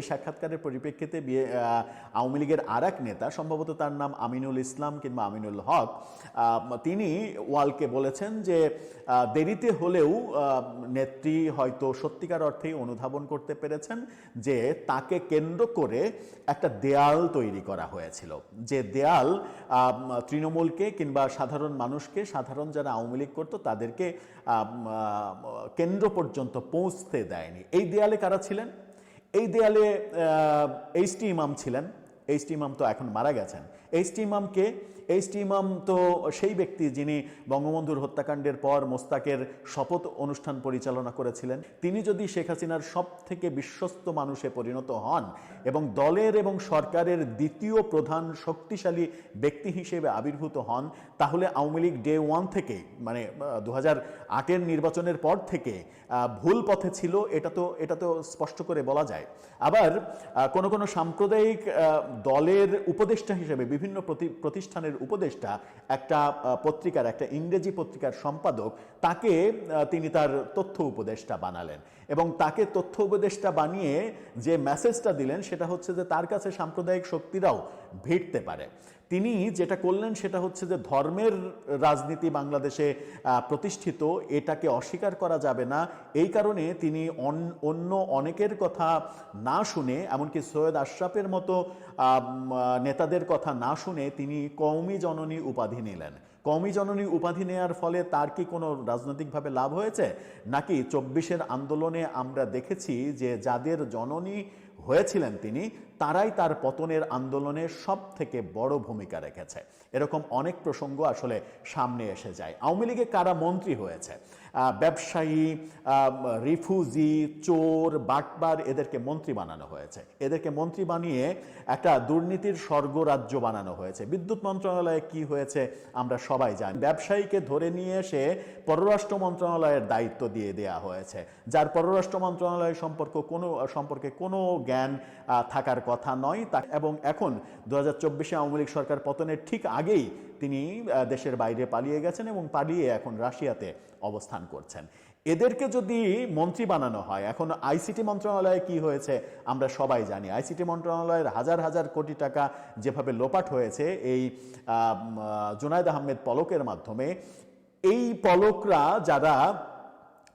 সাক্ষাৎকারের পরিপ্রেক্ষিতে আওয়ামী লীগের আরেক নেতা, সম্ভবত তার নাম আমিনুল ইসলাম কিংবা আমিনুল হক, তিনি ওয়ালকে বলেছেন যে দেরিতে হলেও নেত্রী হয়তো সত্যিকার অর্থেই অনুধাবন করতে পেরেছেন যে তাকে কেন্দ্র করে একটা দেয়াল তৈরি করা হয়েছিল, যে দেয়াল তৃণমূলকে কিংবা সাধারণ মানুষকে, সাধারণ যারা আওয়ামী লীগ করতো তাদেরকে কেন্দ্র পর্যন্ত পৌঁছতে দেয়নি। এই দেয়ালে কারা ছিলেন? এই দেয়ালে এইচ.টি. ইমাম ছিলেন। এইচ.টি. ইমাম তো এখন মারা গেছেন। এইচ.টি. ইমামকে, এইচ.টি. ইমাম তো সেই ব্যক্তি যিনি বঙ্গবন্ধুর হত্যাকাণ্ডের পর মোস্তাকের শপথ অনুষ্ঠান পরিচালনা করেছিলেন। তিনি যদি শেখ হাসিনার সব থেকে বিশ্বস্ত মানুষে পরিণত হন এবং দলের এবং সরকারের দ্বিতীয় প্রধান শক্তিশালী ব্যক্তি হিসেবে আবির্ভূত হন, তাহলে আওয়ামী লীগ ডে ওয়ান থেকে, মানে 2008-এর নির্বাচনের পর থেকে ভুল পথে ছিল, এটা তো স্পষ্ট করে বলা যায়। আবার কোনো সাম্প্রদায়িক দলের উপদেষ্টা হিসেবে, বিভিন্ন প্রতিষ্ঠানের উপদেষ্টা, একটা পত্রিকার, একটা ইংরেজি পত্রিকার সম্পাদক, তাকে তিনি তার তথ্য উপদেষ্টা বানালেন এবং তাকে তথ্য উপদেষ্টা বানিয়ে যে মেসেজটা দিলেন সেটা হচ্ছে যে তার কাছে সাম্প্রদায়িক শক্তিরাও ভিড়তে পারে। তিনি যেটা করলেন সেটা হচ্ছে যে ধর্মের রাজনীতি বাংলাদেশে প্রতিষ্ঠিত, এটাকে অস্বীকার করা যাবে না। এই কারণে তিনি অন্য অনেকের কথা না শুনে, এমনকি সৈয়দ আশরাফের মতো নেতাদের কথা না শুনে তিনি কওমি জননী উপাধি নিলেন। কওমি জননী উপাধি নেওয়ার ফলে তার কি কোনো রাজনৈতিকভাবে লাভ হয়েছে? নাকি 24-এর আন্দোলনে আমরা দেখেছি যে যাদের জননী হয়েছিলেন তিনি, তারাই তার পতনের আন্দোলনে সব থেকে বড় ভূমিকা রেখেছে। এরকম অনেক প্রসঙ্গ আসলে সামনে এসে যায়। আওয়ামী লীগে কারা মন্ত্রী হয়েছে? ব্যবসায়ী, রিফিউজি, চোর, বাটপার, এদেরকে মন্ত্রী বানানো হয়েছে। এদেরকে মন্ত্রী বানিয়ে একটা দুর্নীতির স্বর্গরাজ্য বানানো হয়েছে। বিদ্যুৎ মন্ত্রণালয়ে কি হয়েছে আমরা সবাই জানি। ব্যবসায়ীকে ধরে নিয়ে এসে পররাষ্ট্র মন্ত্রণালয়ের দায়িত্ব দিয়ে দেওয়া হয়েছে, যার পররাষ্ট্র মন্ত্রণালয় সম্পর্কে কোনো জ্ঞান থাকার কথা নয়। এবং এখন 2024-এ আওয়ামী লীগ সরকার পতনের ঠিক আগেই তিনি দেশের বাইরে পালিয়ে গেছেন এবং পালিয়ে এখন রাশিয়াতে অবস্থান করছেন। এদেরকে যদি মন্ত্রী বানানো হয়, এখন আইসিটি মন্ত্রণালয়ে কি হয়েছে আমরা সবাই জানি। আইসিটি মন্ত্রণালয়ের হাজার হাজার কোটি টাকা যেভাবে লোপাট হয়েছে এই জুনায়েদ আহমেদ পলকের মাধ্যমে, এই পলকরা যারা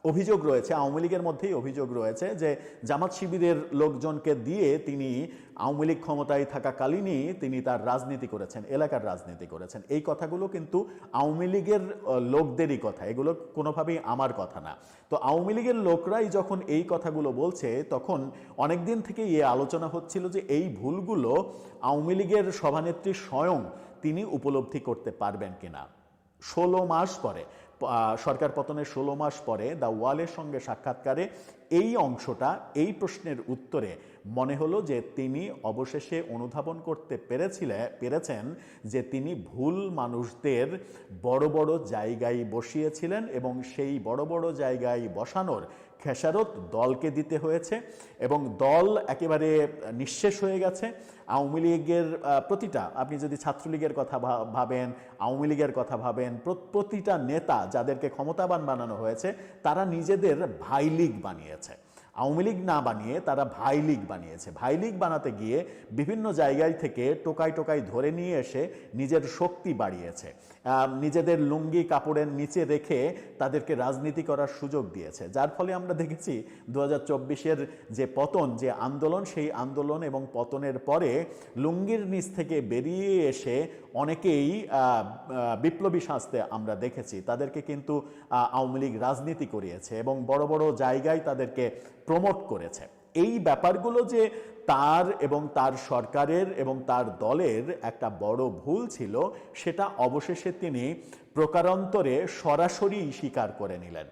অভিযোগ রয়েছে, আওয়ামী লীগের মধ্যেই অভিযোগ রয়েছে যে জামাত শিবিরের লোকজনকে দিয়ে তিনি আওয়ামী লীগ ক্ষমতায় থাকাকালীনই তিনি তার রাজনীতি করেছেন, এলাকার রাজনীতি করেছেন। এই কথাগুলো কিন্তু আওয়ামী লীগের লোকদেরই কথা, এগুলো কোনোভাবেই আমার কথা না। তো আওয়ামী লীগের লোকরাই যখন এই কথাগুলো বলছে, তখন অনেক দিন থেকে আলোচনা হচ্ছিল যে এই ভুলগুলো আওয়ামী লীগের সভানেত্রী স্বয়ং তিনি উপলব্ধি করতে পারবেন কিনা। 16 মাস পরে, সরকার পতনের 16 মাস পরে দ্য ওয়ালের সঙ্গে সাক্ষাৎকারে এই অংশটা, এই প্রশ্নের উত্তরে মনে হলো যে তিনি অবশেষে অনুধাবন করতে পেরেছেন যে তিনি ভুল মানুষদের বড় বড় জায়গায় বসিয়েছিলেন এবং সেই বড় বড় জায়গায় বসানোর খেসারত দলকে দিতে হয়েছে এবং দল একেবারে নিঃশেষ হয়ে গেছে। আওয়ামী লীগের প্রতিটা, আপনি যদি ছাত্রলীগের কথা ভাবেন, আওয়ামী লীগের কথা ভাবেন, প্রতিটা নেতা যাদেরকে ক্ষমতাবান বানানো হয়েছে তারা নিজেদের ভাই লীগ বানিয়েছে। আওয়ামী লীগ না বানিয়ে তারা ভাই লীগ বানিয়েছে। ভাই লীগ বানাতে গিয়ে বিভিন্ন জায়গায় থেকে টোকাই ধরে নিয়ে এসে নিজের শক্তি বাড়িয়েছে, নিজেদের লুঙ্গি কাপড়ের নিচে রেখে তাদেরকে রাজনীতি করার সুযোগ দিয়েছে। যার ফলে আমরা দেখেছি 2024-এর যে পতন, যে আন্দোলন, সেই আন্দোলন এবং পতনের পরে লুঙ্গির নিচ থেকে বেরিয়ে এসে অনেকেই বিপ্লবী সাজতে আমরা দেখেছি। তাদেরকে কিন্তু আওয়ামী লীগ রাজনীতি করিয়েছে এবং বড় বড় জায়গায় তাদেরকে প্রমোট করেছে। এই ব্যাপারগুলো যে তার এবং তার সরকারের এবং তার দলের একটা বড় ভুল ছিল, সেটা অবশেষে তিনি প্রকারান্তরে সরাসরি স্বীকার করে নিলেন।